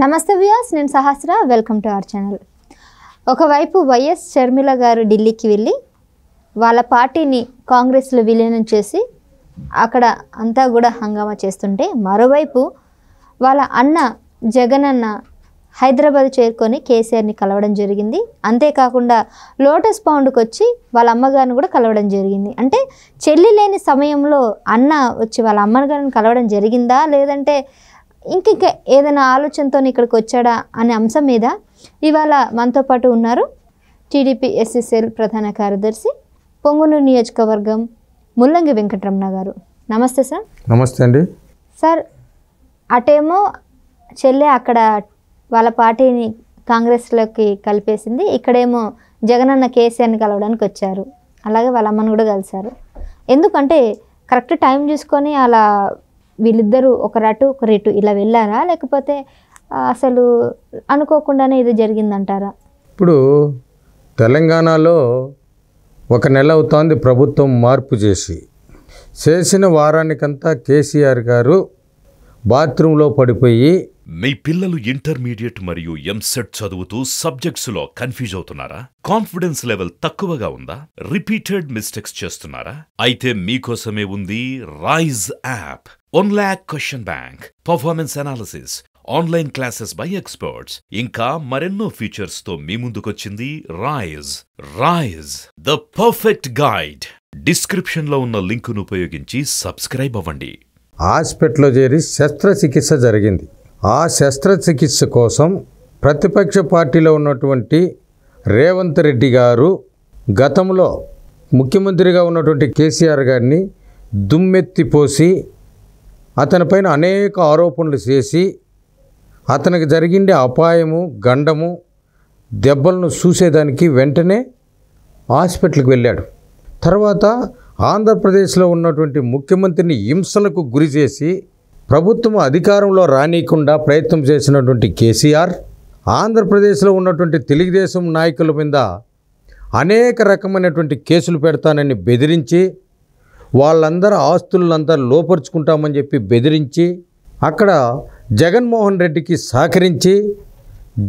నమస్తే వ్యూయర్స్, నేను Sahasra. Welcome to our channel. ఒకవైపు వైఎస్ షర్మిల గారు ఢిల్లీకి వెళ్ళి వాళ్ళ పార్టీని కాంగ్రెస్లో విలీనం చేసి అక్కడ అంతా కూడా హంగామా చేస్తుంటే, మరోవైపు వాళ్ళ అన్న జగన్ అన్న హైదరాబాద్ చేరుకొని కేసీఆర్ని కలవడం జరిగింది. అంతేకాకుండా లోటస్ పౌండ్కి వచ్చి వాళ్ళ అమ్మగారిని కూడా కలవడం జరిగింది. అంటే చెల్లి లేని సమయంలో అన్న వచ్చి వాళ్ళ అమ్మగారిని కలవడం జరిగిందా, లేదంటే ఇంక ఏదైనా ఆలోచనతో ఇక్కడికి వచ్చాడా అనే అంశం మీద ఇవాళ మనతో పాటు ఉన్నారు టీడీపీ ఎస్సీసీఎల్ ప్రధాన కార్యదర్శి, పొంగనూరు నియోజకవర్గం ముల్లంగి వెంకటరమణ గారు. నమస్తే సార్. నమస్తే అండి. సార్, అటేమో చెల్లె అక్కడ వాళ్ళ పార్టీని కాంగ్రెస్లోకి కలిపేసింది, ఇక్కడేమో జగనన్న కేసీఆర్ని కలవడానికి వచ్చారు. అలాగే వాళ్ళ అమ్మని కూడా కలిశారు. ఎందుకంటే కరెక్ట్ టైం చూసుకొని అలా వీళ్ళిద్దరూ ఒకరటు ఒకరిటు ఇలా వెళ్ళారా, లేకపోతే అసలు అనుకోకుండానే ఇది జరిగిందంటారా? ఇప్పుడు తెలంగాణలో 1 నెల అవుతోంది ప్రభుత్వం మార్పు చేసిన వారానికంతా కేసీఆర్ గారు బాత్రూంలో పడిపోయి, మీ పిల్లలు ఇంటర్మీడియట్ మరియు ఎంసెట్ చదువుతూ సబ్జెక్ట్స్లో కన్ఫ్యూజ్ అవుతున్నారా? కాన్ఫిడెన్స్ లెవెల్ తక్కువగా ఉందా? రిపీటెడ్ మిస్టేక్స్ చేస్తున్నారా? అయితే మీకోసమే ఉంది rise app. 1 lakh question bank, performance analysis, online classes by experts, ఇంకా మరెన్నో ఫీచర్స్ తో మీ ముందుకొచ్చింది rise the perfect guide. Description లో ఉన్న లింకును ఉపయోగించి సబ్స్క్రైబ్ అవ్వండి. హాస్పిటల్లో చేరి శస్త్రచికిత్స జరిగింది. ఆ శస్త్రచికిత్స కోసం ప్రతిపక్ష పార్టీలో ఉన్నటువంటి రేవంత్ రెడ్డి గారు గతంలో ముఖ్యమంత్రిగా ఉన్నటువంటి కేసీఆర్ గారిని దుమ్మెత్తిపోసి అతనిపైన అనేక ఆరోపణలు చేసి అతనికి జరిగిండే అపాయము, గండము, దెబ్బలను చూసేదానికి వెంటనే హాస్పిటల్కి వెళ్ళాడు. తర్వాత ఆంధ్రప్రదేశ్లో ఉన్నటువంటి ముఖ్యమంత్రిని హింసలకు గురి చేసి ప్రభుత్వం అధికారంలో రానీయకుండా ప్రయత్నం చేసినటువంటి కేసీఆర్ ఆంధ్రప్రదేశ్లో ఉన్నటువంటి తెలుగుదేశం నాయకుల మీద అనేక రకమైనటువంటి కేసులు పెడతానని బెదిరించి, వాళ్ళందరూ ఆస్తులంతా లోపరుచుకుంటామని చెప్పి బెదిరించి, అక్కడ జగన్మోహన్ రెడ్డికి సహకరించి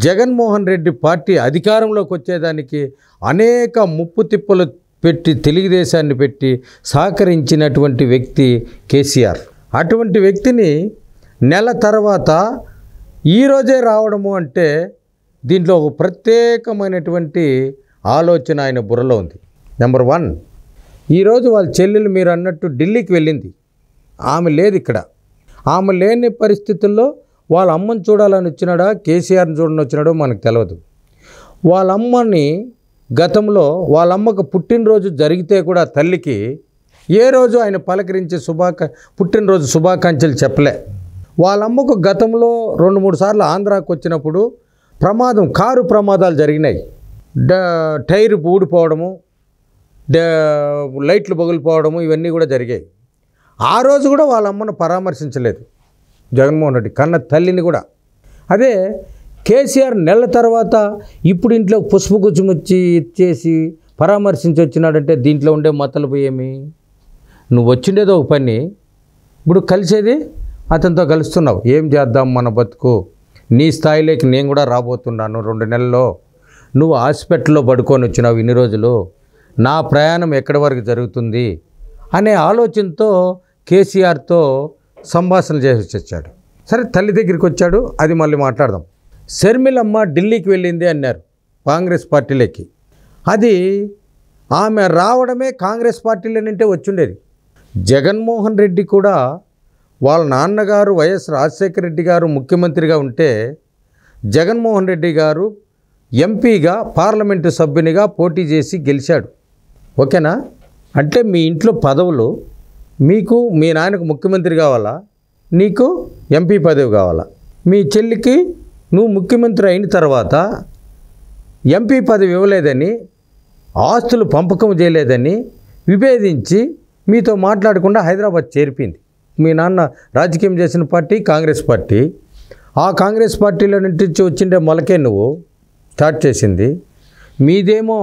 జగన్మోహన్ రెడ్డి పార్టీ అధికారంలోకి వచ్చేదానికి అనేక ముప్పు తిప్పలు పెట్టి తెలుగుదేశాన్ని పెట్టి సహకరించినటువంటి వ్యక్తి కేసీఆర్. అటువంటి వ్యక్తిని నెల తర్వాత ఈరోజే రావడము అంటే దీంట్లో ఒక ప్రత్యేకమైనటువంటి ఆలోచన ఆయన బుర్రలో ఉంది. నెంబర్ 1, ఈరోజు వాళ్ళ చెల్లెలు మీరు అన్నట్టు ఢిల్లీకి వెళ్ళింది. ఆమె లేదు ఇక్కడ. ఆమె లేని పరిస్థితుల్లో వాళ్ళ అమ్మని చూడాలని వచ్చినాడా, కేసీఆర్ని చూడని వచ్చినాడో మనకు తెలియదు. వాళ్ళ అమ్మని గతంలో వాళ్ళ అమ్మకు పుట్టినరోజు జరిగితే కూడా తల్లికి ఏ రోజు ఆయన పలకరించి పుట్టినరోజు శుభాకాంక్షలు చెప్పలే. వాళ్ళ అమ్మకు గతంలో 2-3 సార్లు ఆంధ్రాకు వచ్చినప్పుడు కారు ప్రమాదాలు జరిగినాయి. టైర్ ఊడిపోవడము, లైట్లు పగిలిపోవడము, ఇవన్నీ కూడా జరిగాయి. ఆ రోజు కూడా వాళ్ళ అమ్మను పరామర్శించలేదు జగన్మోహన్ రెడ్డి, కన్న తల్లిని కూడా. అదే కేసీఆర్ నెల తర్వాత ఇప్పుడు ఇంట్లో పుష్పగుచ్చం వచ్చి ఇచ్చేసి పరామర్శించి వచ్చినాడంటే దీంట్లో ఉండే మతలపు ఏమి? నువ్వు వచ్చిండేదో ఒక పని, ఇప్పుడు కలిసేది అతనితో కలుస్తున్నావు. ఏం చేద్దాం మన బతుకు, నీ స్థాయిలోకి నేను కూడా రాబోతున్నాను 2 నెలల్లో, నువ్వు హాస్పిటల్లో పడుకొని వచ్చినావు ఇన్ని రోజులు, నా ప్రయాణం ఎక్కడి వరకు జరుగుతుంది అనే ఆలోచనతో కేసీఆర్తో సంభాషణ చేసి వచ్చాడు. సరే, తల్లి దగ్గరికి వచ్చాడు, అది మళ్ళీ మాట్లాడదాం. షర్మిలమ్మ ఢిల్లీకి వెళ్ళింది అన్నారు కాంగ్రెస్ పార్టీలోకి. అది ఆమె రావడమే కాంగ్రెస్ పార్టీలోనంటే వచ్చుండేది. జగన్మోహన్ రెడ్డి కూడా వాళ్ళ నాన్నగారు వైఎస్ రాజశేఖర రెడ్డి గారు ముఖ్యమంత్రిగా ఉంటే జగన్మోహన్ రెడ్డి గారు ఎంపీగా పార్లమెంటు సభ్యునిగా పోటీ చేసి గెలిచాడు. ఓకేనా? అంటే మీ ఇంట్లో పదవులు, మీకు మీ నాన్నకు ముఖ్యమంత్రి కావాలా, నీకు ఎంపీ పదవి కావాలా? మీ చెల్లికి నువ్వు ముఖ్యమంత్రి అయిన తర్వాత ఎంపీ పదవి ఇవ్వలేదని, ఆస్తులు పంపకం చేయలేదని విభేదించి మీతో మాట్లాడకుండా హైదరాబాద్ చేరిపోయింది. మీ నాన్న రాజకీయం చేసిన పార్టీ కాంగ్రెస్ పార్టీ. ఆ కాంగ్రెస్ పార్టీలో నుంచి వచ్చిండే మొలకే నువ్వు స్టార్ట్ చేసింది. మీదేమో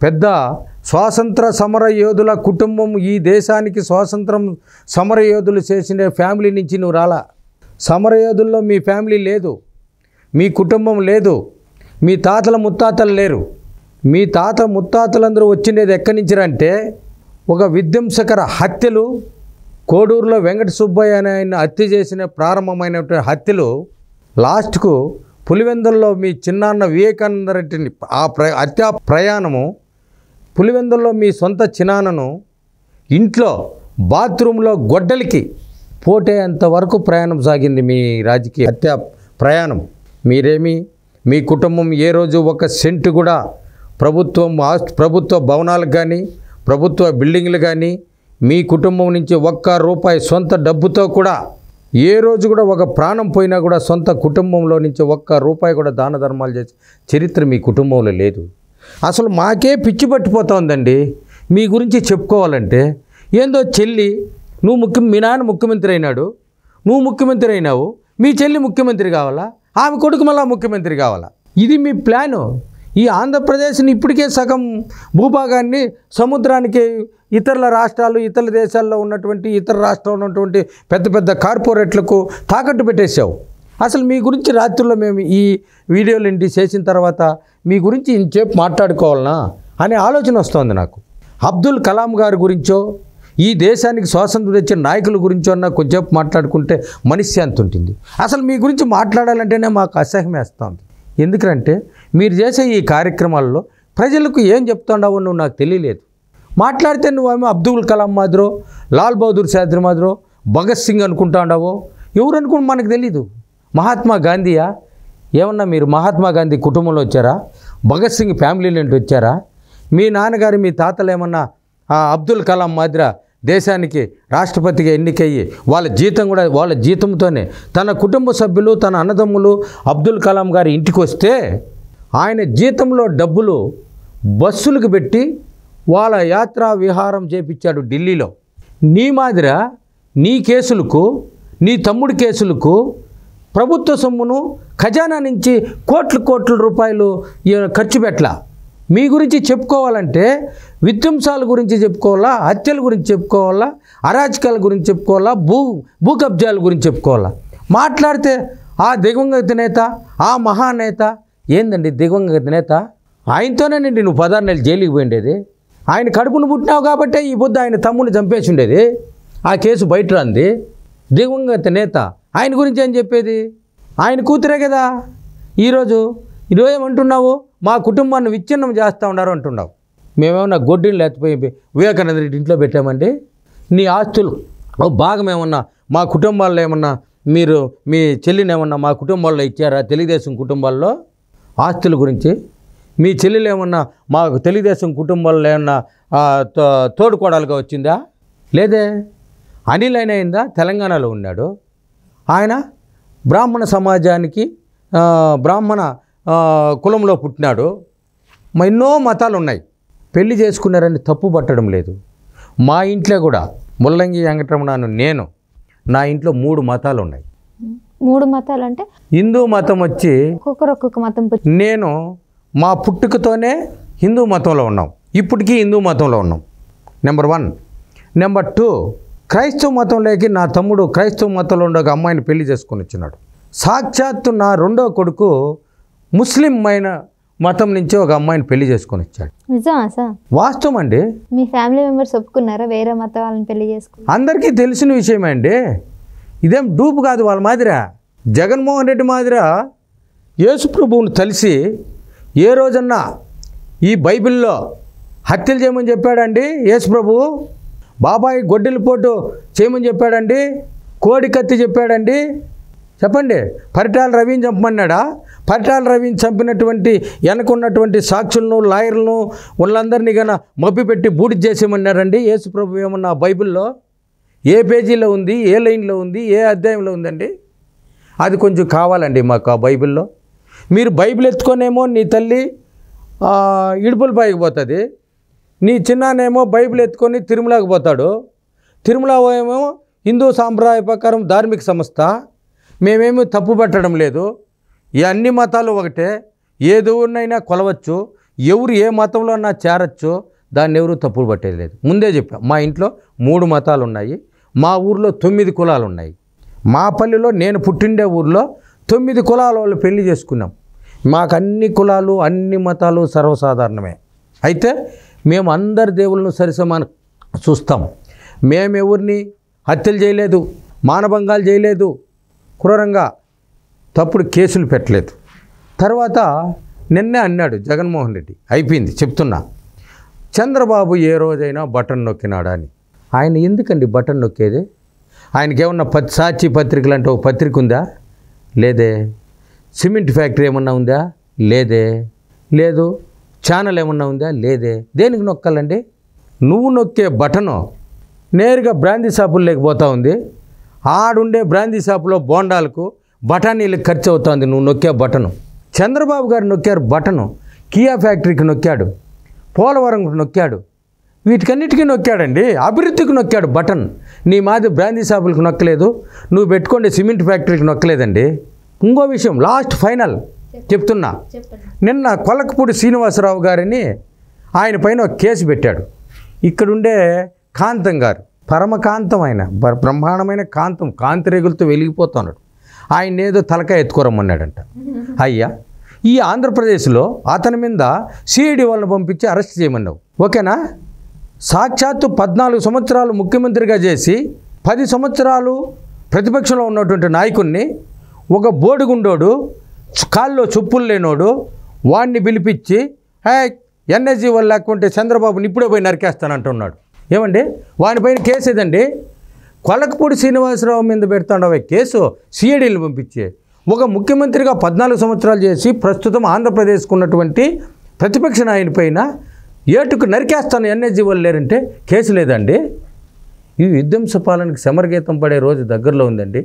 పెద్ద స్వాతంత్ర సమర యోధుల కుటుంబం, ఈ దేశానికి స్వాతంత్రం సమర యోధులు చేసిన ఫ్యామిలీ నుంచి నువ్వు రాలా. సమర యోధుల్లో మీ ఫ్యామిలీ లేదు. మీ కుటుంబం లేదు, మీ తాతల ముత్తాతలు లేరు. మీ తాత ముత్తాతలందరూ వచ్చిండేది ఎక్కడి నుంచి అంటే ఒక విధ్వంసకర హత్యలు, కోడూరులో వెంకట సుబ్బయ్య అనే ఆయన హత్య చేసిన ప్రారంభమైనటువంటి హత్యలు లాస్ట్కు పులివెందుల్లో మీ చిన్నాన్న వివేకానంద రెడ్డిని హత్యా ప్రయాణము, పులివెందుల్లో మీ సొంత చిన్నాన్నను ఇంట్లో బాత్రూంలో గొడ్డలికి పోటేంతవరకు ప్రయాణం సాగింది మీ రాజకీయ హత్యా ప్రయాణం. మీరేమి మీ కుటుంబం ఏ రోజు ఒక సెంటు కూడా ప్రభుత్వ భవనాలకు కానీ ప్రభుత్వ బిల్డింగ్లు కానీ మీ కుటుంబం నుంచి ₹1 సొంత డబ్బుతో కూడా ఏ రోజు కూడా ఒక ప్రాణం పోయినా కూడా సొంత కుటుంబంలో నుంచి ₹1 కూడా దాన ధర్మాలు చేసే చరిత్ర మీ కుటుంబంలో లేదు. అసలు మాకే పిచ్చి పట్టిపోతుందండి మీ గురించి చెప్పుకోవాలంటే. ఏందో చెల్లి మీ నాన్న ముఖ్యమంత్రి అయినాడు, నువ్వు ముఖ్యమంత్రి అయినావు, మీ చెల్లి ముఖ్యమంత్రి కావాలా, ఆమె కొడుకు మళ్ళా ముఖ్యమంత్రి కావాలా? ఇది మీ ప్లాను. ఈ ఆంధ్రప్రదేశ్ని ఇప్పటికే సగం భూభాగాన్ని సముద్రానికి ఇతరుల రాష్ట్రాలు, ఇతర దేశాల్లో ఉన్నటువంటి ఇతర రాష్ట్రాల్లో ఉన్నటువంటి పెద్ద పెద్ద కార్పొరేట్లకు తాకట్టు పెట్టేశావు. అసలు మీ గురించి రాత్రుల్లో మేము ఈ వీడియోలు ఇంటి చేసిన తర్వాత మీ గురించి ఇంచేపు మాట్లాడుకోవాలనా అనే ఆలోచన వస్తుంది నాకు. అబ్దుల్ కలాం గారి గురించో ఈ దేశానికి స్వాతంత్రం తెచ్చిన నాయకుల గురించో అన్నా కొంచెం మాట్లాడుకుంటే మనశ్శాంతి ఉంటుంది. అసలు మీ గురించి మాట్లాడాలంటేనే మాకు అసహ్యం వేస్తుంది. ఎందుకంటే మీరు చేసే ఈ కార్యక్రమాల్లో ప్రజలకు ఏం చెప్తుండవో నువ్వు నాకు తెలియలేదు. మాట్లాడితే నువ్వేమో అబ్దుల్ కలాం మాదిరో, లాల్ బహదూర్ శాస్త్రి మాదిరో, భగత్ సింగ్ అనుకుంటాండవో, ఎవరు అనుకుంటే మనకు తెలీదు. మహాత్మా గాంధీయా? ఏమన్నా మీరు మహాత్మా గాంధీ కుటుంబంలో వచ్చారా? భగత్ సింగ్ ఫ్యామిలీ నుండి వచ్చారా? మీ నాన్నగారు మీ తాతలు ఏమన్నా అబ్దుల్ కలాం మాదిర దేశానికి రాష్ట్రపతిగా ఎన్నికయ్యి వాళ్ళ జీతంతోనే తన కుటుంబ సభ్యులు, తన అన్నదమ్ములు అబ్దుల్ కలాం గారి ఇంటికి వస్తే ఆయన జీతంలో డబ్బులు బస్సులకు పెట్టి వాళ్ళ యాత్రా విహారం చేపించాడు ఢిల్లీలో. నీ మాదిర నీ కేసులకు, నీ తమ్ముడి కేసులకు ప్రభుత్వ సొమ్మును ఖజానా నుంచి కోట్ల రూపాయలు ఖర్చు పెట్టలా. మీ గురించి చెప్పుకోవాలంటే విధ్వంసాల గురించి చెప్పుకోవాలా, హత్యల గురించి చెప్పుకోవాలా, అరాచకాల గురించి చెప్పుకోవాలా, భూ కబ్జాల గురించి చెప్పుకోవాలా. మాట్లాడితే ఆ దివంగత నేత, ఆ మహానేత ఏందండి దివంగత నేత? ఆయనతోనేనండి నువ్వు 16 నెలలు జైలుకి పోయిండేది. ఆయన కడుపును పుట్టినావు కాబట్టే ఈ బుద్ధ ఆయన తమ్ముని చంపేసి ఉండేది. ఆ కేసు బయట రాంది. దివంగత నేత ఆయన గురించి ఏం చెప్పేది? ఆయన కూతురే కదా. ఈరోజు ఏమంటున్నావు? మా కుటుంబాన్ని విచ్ఛిన్నం చేస్తూ ఉన్నారు అంటున్నావు. మేమేమన్నా గొడ్డిని లేకపోయి వివేకానంద రెడ్డి ఇంట్లో పెట్టామండి? నీ ఆస్తులు భాగం ఏమన్నా మా కుటుంబాల్లో ఏమన్నా మీరు మీ చెల్లిని ఏమన్నా మా కుటుంబాల్లో ఇచ్చారా? తెలుగుదేశం కుటుంబాల్లో ఆస్తుల గురించి మీ చెల్లెలు ఏమన్నా మా తెలుగుదేశం కుటుంబాల్లో ఏమన్నా తోడుకోడాలుగా వచ్చిందా? లేదే. అనిల్ అయినా తెలంగాణలో ఉన్నాడు. ఆయన బ్రాహ్మణ సమాజానికి బ్రాహ్మణ కులంలో పుట్టినాడు. ఎన్నో మతాలు ఉన్నాయి. పెళ్లి చేసుకున్నారని తప్పు పట్టడం లేదు. మా ఇంట్లో కూడా ముల్లంగి వెంకటరమణను నేను నా ఇంట్లో 3 మతాలు ఉన్నాయి. 3 మతాలు అంటే హిందూ మతం వచ్చి ఒక్కొక్క మతం. నేను మా పుట్టుకతోనే హిందూ మతంలో ఉన్నాం. ఇప్పటికీ హిందూ మతంలో ఉన్నాం. నెంబర్ 1. నెంబర్ 2, క్రైస్తవ మతంలోకి నా తమ్ముడు క్రైస్తవ మతంలో ఉండే ఒక అమ్మాయిని పెళ్లి చేసుకొని వచ్చినాడు. సాక్షాత్తు నా 2వ కొడుకు ముస్లిం మతం నుంచి ఒక అమ్మాయిని పెళ్లి చేసుకొని వచ్చాడు. నిజమా సార్? వాస్తవం అండి. మీ ఫ్యామిలీ మెంబర్స్ ఒప్పుకున్నారా వేరే మతం వాళ్ళని పెళ్లి చేసుకుని? అందరికీ తెలిసిన విషయమే అండి. ఇదేం డూపు కాదు. వాళ్ళ మాదిర జగన్మోహన్ రెడ్డి మాదిర యేసు ప్రభువును కలిసి ఏ రోజన్నా ఈ బైబిల్లో హత్యలు చేయమని చెప్పాడండి యేసు ప్రభువు? బాబాయ్ గొడ్డలి పోటు చేయమని చెప్పాడండి? కోడి కత్తి చెప్పాడండి? చెప్పండి. పరిటాల రవిని చంపమన్నాడా? పరిటాల రవిని చంపినటువంటి వెనకున్నటువంటి సాక్షులను, లాయర్లను వాళ్ళందరినీ కన్నా మభ్యపెట్టి బూడిద చేసేయమన్నారండి యేసు ప్రభు? ఏమన్నా బైబిల్లో ఏ పేజీలో ఉంది, ఏ లైన్లో ఉంది, ఏ అధ్యాయంలో ఉందండి? అది కొంచెం కావాలండి మాకు ఆ బైబిల్లో. మీరు బైబిల్ ఎత్తుకొనేమో నీ తల్లి ఇడుపుల పైకి పోతుంది, నీ చిన్నానేమో బైబిల్ ఎత్తుకొని తిరుమలకి పోతాడు. తిరుమల ఏమో హిందూ సాంప్రదాయ ప్రకారం ధార్మిక సంస్థ. మేమేమీ తప్పు పెట్టడం లేదు. ఈ అన్ని మతాలు ఒకటే. ఏ దేవుడినైనా కొలవచ్చు, ఎవరు ఏ మతంలో అన్నా చేరచ్చు. దాన్ని ఎవరు తప్పులు పట్టేది. ముందే చెప్పాం, మా ఇంట్లో 3 మతాలు ఉన్నాయి. మా ఊర్లో 9 కులాలు ఉన్నాయి. మా పల్లెలో నేను పుట్టిండే ఊర్లో 9 కులాల వాళ్ళు పెళ్లి చేసుకున్నాం. మాకు అన్ని కులాలు అన్ని మతాలు సర్వసాధారణమే. అయితే మేము అందరి దేవుళ్ళను సరిసమాన చూస్తాం. మేము ఎవరిని హత్యలు చేయలేదు, మానభంగాలు చేయలేదు, క్రూరంగా తప్పుడు కేసులు పెట్టలేదు. తర్వాత నిన్నే అన్నాడు జగన్మోహన్ రెడ్డి, అయిపోయింది చెప్తున్నా, చంద్రబాబు ఏ రోజైనా బటన్ నొక్కినాడా అని. ఆయన ఎందుకండి బటన్ నొక్కేది? ఆయనకేమన్నా సాక్షి పత్రికలు అంటే ఒక పత్రిక ఉందా? లేదే. సిమెంట్ ఫ్యాక్టరీ ఏమన్నా ఉందా? లేదే. లేదు. ఛానల్ ఏమన్నా ఉందా? లేదే. దేనికి నొక్కాలండి? నువ్వు నొక్కే బటను నేరుగా బ్రాందీ షాపులు లేకపోతా ఉంది. ఆడుండే బ్రాందీ షాపులో బోండాలకు బఠానీలకు ఖర్చు అవుతుంది నువ్వు నొక్కే బటను. చంద్రబాబు గారు నొక్కారు బటను, కియా ఫ్యాక్టరీకి నొక్కాడు, పోలవరంకి నొక్కాడు, వీటికన్నిటికీ నొక్కాడండి. అభివృద్ధికి నొక్కాడు బటన్. నీ మాది బ్రాందీ షాపులకు నొక్కలేదు, నువ్వు పెట్టుకోండి సిమెంట్ ఫ్యాక్టరీకి నొక్కలేదండి. ఇంకో విషయం, లాస్ట్ ఫైనల్ చెప్తున్నా, నిన్న కొలకపూడి శ్రీనివాసరావు గారిని ఆయన పైన ఒక కేసు పెట్టాడు. ఇక్కడుండే కాంతం గారు, పరమకాంతం, ఆయన బ్రహ్మాండమైన కాంతం, కాంతి రేగులతో వెలిగిపోతున్నాడు. ఆయన ఏదో తలకాయ ఎత్తుకోరమ్మన్నాడంట. అయ్యా, ఈ ఆంధ్రప్రదేశ్లో అతని మీద సిఐడి వాళ్ళని పంపించి అరెస్ట్ చేయమన్నావు, ఓకేనా? సాక్షాత్తు 14 సంవత్సరాలు ముఖ్యమంత్రిగా చేసి 10 సంవత్సరాలు ప్రతిపక్షంలో ఉన్నటువంటి నాయకుడిని, ఒక బోడిగుండోడు, కాల్లో చెప్పులు లేనోడు, వాడిని పిలిపించి ఎన్ఎస్జీ వాళ్ళు లేకుంటే చంద్రబాబుని ఇప్పుడే పోయి నరికేస్తానంటున్నాడు. ఏమండి, వాడిపైన కేసు ఏదండి? కొలకపూడి శ్రీనివాసరావు మీద పెడతాండవే కేసు, సిఐడీని పంపించి. ఒక ముఖ్యమంత్రిగా 14 సంవత్సరాలు చేసి ప్రస్తుతం ఆంధ్రప్రదేశ్కు ఉన్నటువంటి ప్రతిపక్ష నాయకుని పైన ఏటుకు నరికేస్తాను ఎన్ఎస్జీ వాళ్ళు లేరంటే కేసు లేదండి. ఈ విధ్వంస పాలనకి సమరగీతం పడే రోజు దగ్గరలో ఉందండి.